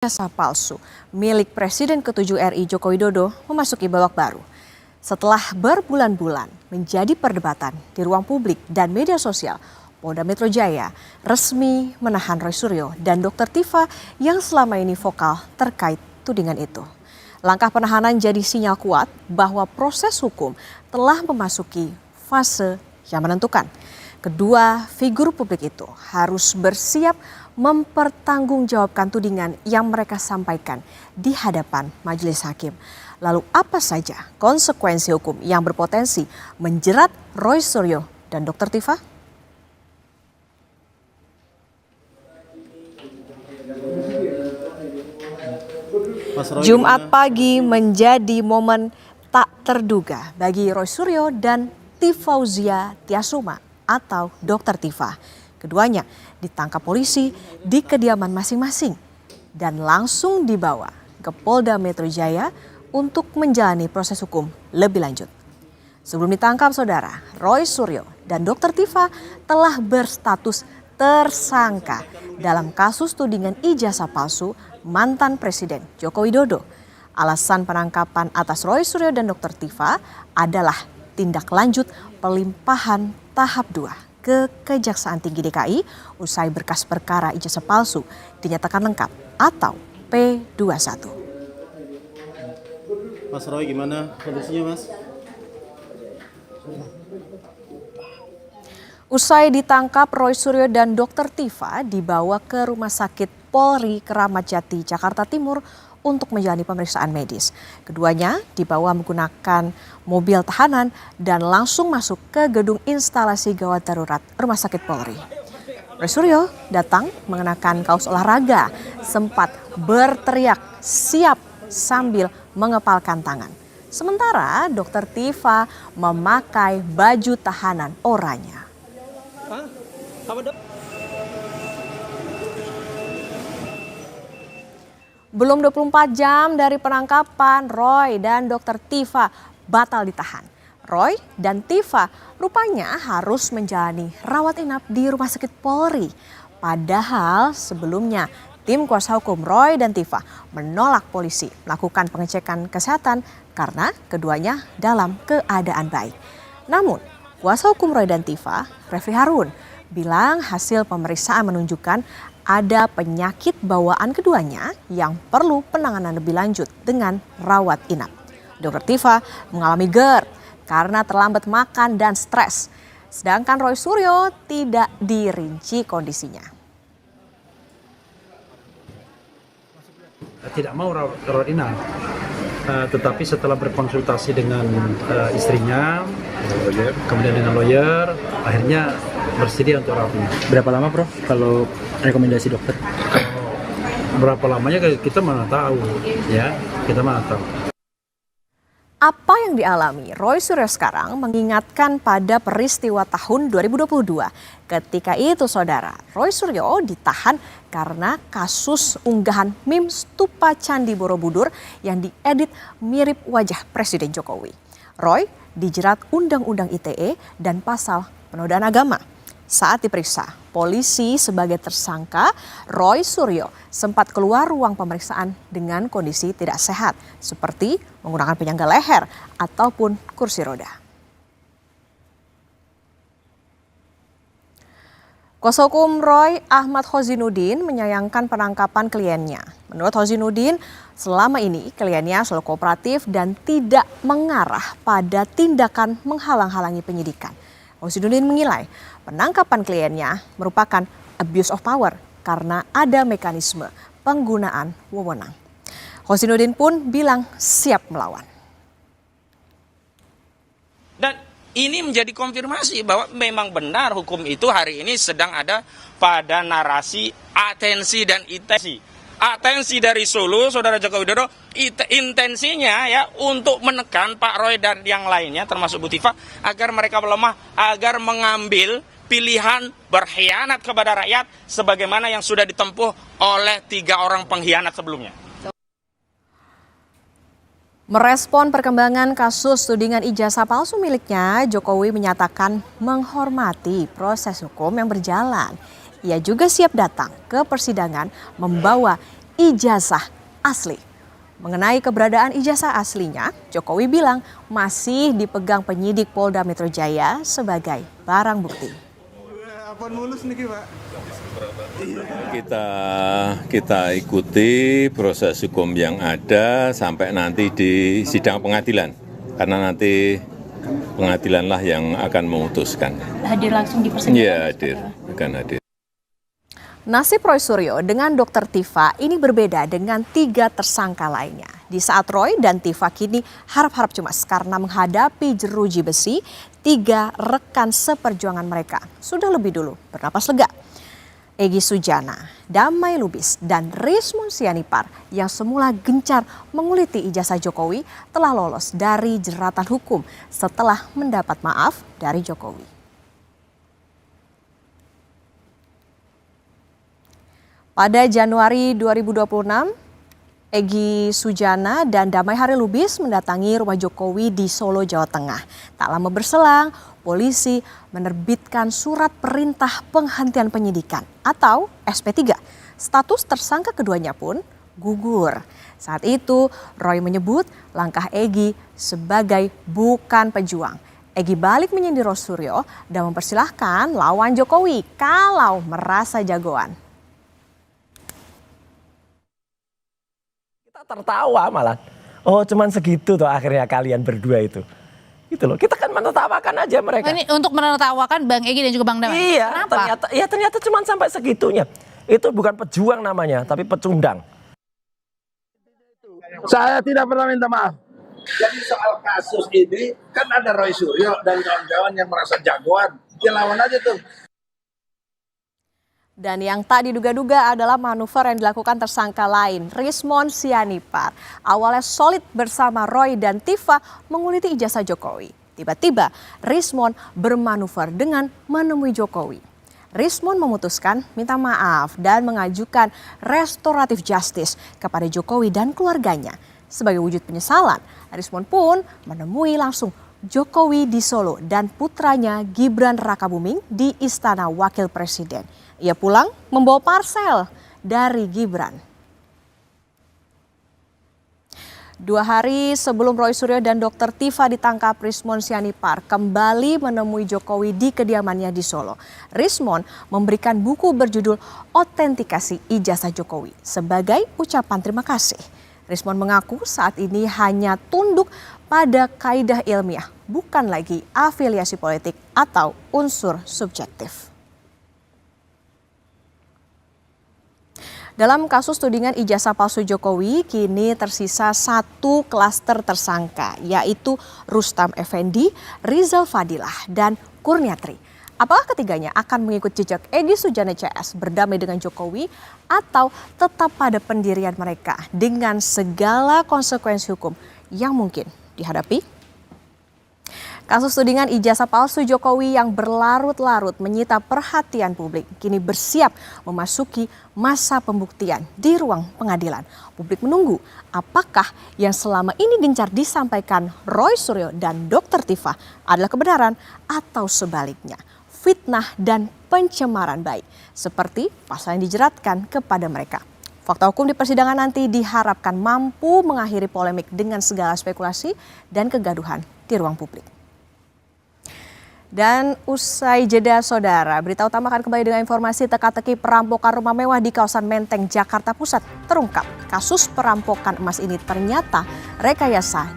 Ijazah palsu milik Presiden ke-7 RI Joko Widodo memasuki babak baru. Setelah berbulan-bulan menjadi perdebatan di ruang publik dan media sosial, Polda Metro Jaya resmi menahan Roy Suryo dan Dr. Tifa yang selama ini vokal terkait tudingan itu. Langkah penahanan jadi sinyal kuat bahwa proses hukum telah memasuki fase yang menentukan. Kedua figur publik itu harus bersiap mempertanggungjawabkan tudingan yang mereka sampaikan di hadapan majelis hakim. Lalu apa saja konsekuensi hukum yang berpotensi menjerat Roy Suryo dan Dr. Tifa? Jumat pagi menjadi momen tak terduga bagi Roy Suryo dan Tifauzia Tiasuma atau Dr. Tifa. Keduanya ditangkap polisi di kediaman masing-masing dan langsung dibawa ke Polda Metro Jaya untuk menjalani proses hukum lebih lanjut. Sebelum ditangkap saudara, Roy Suryo dan Dr. Tifa telah berstatus tersangka dalam kasus tudingan ijazah palsu mantan Presiden Joko Widodo. Alasan penangkapan atas Roy Suryo dan Dr. Tifa adalah tindak lanjut pelimpahan tahap 2 ke Kejaksaan Tinggi DKI usai berkas perkara ijazah palsu dinyatakan lengkap atau P21. Mas Roy, gimana kondisinya, Mas? Usai ditangkap, Roy Suryo dan Dr. Tifa dibawa ke Rumah Sakit Polri Kramat Jati, Jakarta Timur untuk menjalani pemeriksaan medis. Keduanya dibawa menggunakan mobil tahanan dan langsung masuk ke gedung instalasi gawat darurat Rumah Sakit Polri. Roy Suryo datang mengenakan kaos olahraga, sempat berteriak siap sambil mengepalkan tangan. Sementara Dr. Tifa memakai baju tahanan oranye. Belum 24 jam dari penangkapan, Roy dan Dr. Tifa batal ditahan. Roy dan Tifa rupanya harus menjalani rawat inap di Rumah Sakit Polri. Padahal sebelumnya tim kuasa hukum Roy dan Tifa menolak polisi melakukan pengecekan kesehatan karena keduanya dalam keadaan baik. Namun kuasa hukum Roy dan Tifa, Refli Harun, bilang hasil pemeriksaan menunjukkan ada penyakit bawaan keduanya yang perlu penanganan lebih lanjut dengan rawat inap. Dr. Tifa mengalami GERD karena terlambat makan dan stres. Sedangkan Roy Suryo tidak dirinci kondisinya. Tidak mau rawat inap, tetapi setelah berkonsultasi dengan istrinya, kemudian dengan lawyer, akhirnya bersedia untuk rawat inap. Berapa lama, Prof, kalau rekomendasi dokter? Berapa lamanya kita mana tahu, ya, kita mana tahu. Apa yang dialami Roy Suryo sekarang mengingatkan pada peristiwa tahun 2022. Ketika itu saudara, Roy Suryo ditahan karena kasus unggahan meme stupa Candi Borobudur yang diedit mirip wajah Presiden Jokowi. Roy dijerat Undang-Undang ITE dan pasal penodaan agama. Saat diperiksa polisi sebagai tersangka, Roy Suryo sempat keluar ruang pemeriksaan dengan kondisi tidak sehat, seperti menggunakan penyangga leher ataupun kursi roda. Kuasa hukum Roy, Ahmad Khozinuddin, menyayangkan penangkapan kliennya. Menurut Khozinuddin, selama ini kliennya selalu kooperatif dan tidak mengarah pada tindakan menghalang-halangi penyidikan. Khozinuddin menilai penangkapan kliennya merupakan abuse of power karena ada mekanisme penggunaan wewenang. Khozinuddin pun bilang siap melawan. Dan ini menjadi konfirmasi bahwa memang benar hukum itu hari ini sedang ada pada narasi atensi dan intensi. Atensi dari Solo, Saudara Joko Widodo, intensinya ya untuk menekan Pak Roy dan yang lainnya termasuk Bu Tifa agar mereka melemah, agar mengambil pilihan berkhianat kepada rakyat sebagaimana yang sudah ditempuh oleh 3 orang pengkhianat sebelumnya. Merespon perkembangan kasus tudingan ijazah palsu miliknya, Jokowi menyatakan menghormati proses hukum yang berjalan. Ia juga siap datang ke persidangan membawa ijazah asli. Mengenai keberadaan ijazah aslinya, Jokowi bilang masih dipegang penyidik Polda Metro Jaya sebagai barang bukti. Kita ikuti proses hukum yang ada sampai nanti di sidang pengadilan, karena nanti pengadilanlah yang akan memutuskan. Hadir langsung di persidangan? Iya, hadir, akan hadir. Nasib Roy Suryo dengan Dr. Tifa ini berbeda dengan 3 tersangka lainnya. Di saat Roy dan Tifa kini harap-harap cemas karena menghadapi jeruji besi, 3 rekan seperjuangan mereka sudah lebih dulu bernapas lega. Egy Sujana, Damai Lubis, dan Rismon Sianipar yang semula gencar menguliti ijazah Jokowi telah lolos dari jeratan hukum setelah mendapat maaf dari Jokowi. Pada Januari 2026, Egy Sujana dan Damai Hari Lubis mendatangi rumah Jokowi di Solo, Jawa Tengah. Tak lama berselang, polisi menerbitkan surat perintah penghentian penyidikan atau SP3. Status tersangka keduanya pun gugur. Saat itu, Roy menyebut langkah Egy sebagai bukan pejuang. Egy balik menyindir Roy Suryo dan mempersilahkan lawan Jokowi kalau merasa jagoan. Tertawa malah. Oh, cuman segitu tuh akhirnya kalian berdua itu. Gitu loh. Kita kan menertawakan aja mereka. Oh, ini untuk menertawakan Bang Egy dan juga Bang Damai. Iya, Kenapa? ternyata cuman sampai segitunya. Itu bukan pejuang namanya, tapi pecundang. Saya tidak pernah minta maaf. Jadi soal kasus ini kan ada Roy Suryo dan kawan-kawan yang merasa jagoan. Ya lawan aja tuh. Dan yang tak diduga-duga adalah manuver yang dilakukan tersangka lain, Rismon Sianipar. Awalnya solid bersama Roy dan Tifa menguliti ijazah Jokowi. Tiba-tiba Rismon bermanuver dengan menemui Jokowi. Rismon memutuskan minta maaf dan mengajukan restoratif justice kepada Jokowi dan keluarganya. Sebagai wujud penyesalan, Rismon pun menemui langsung Jokowi di Solo dan putranya Gibran Rakabuming di Istana Wakil Presiden. Ia pulang membawa parsel dari Gibran. 2 hari sebelum Roy Suryo dan Dr. Tifa ditangkap, Rismon Sianipar kembali menemui Jokowi di kediamannya di Solo. Rismon memberikan buku berjudul Otentikasi Ijazah Jokowi sebagai ucapan terima kasih. Rismon mengaku saat ini hanya tunduk pada kaidah ilmiah, bukan lagi afiliasi politik atau unsur subjektif. Dalam kasus tudingan ijazah palsu Jokowi, kini tersisa 1 klaster tersangka, yaitu Rustam Effendi, Rizal Fadilah, dan Kurniatri. Apakah ketiganya akan mengikut jejak Egy Sujana CS berdamai dengan Jokowi atau tetap pada pendirian mereka dengan segala konsekuensi hukum yang mungkin dihadapi? Kasus tudingan ijazah palsu Jokowi yang berlarut-larut menyita perhatian publik kini bersiap memasuki masa pembuktian di ruang pengadilan. Publik menunggu apakah yang selama ini gencar disampaikan Roy Suryo dan Dr. Tifa adalah kebenaran atau sebaliknya, fitnah dan pencemaran baik seperti pasal yang dijeratkan kepada mereka. Fakta hukum di persidangan nanti diharapkan mampu mengakhiri polemik dengan segala spekulasi dan kegaduhan di ruang publik. Dan usai jeda saudara, berita utama akan kembali dengan informasi teka-teki perampokan rumah mewah di kawasan Menteng, Jakarta Pusat. Terungkap kasus perampokan emas ini ternyata rekayasa.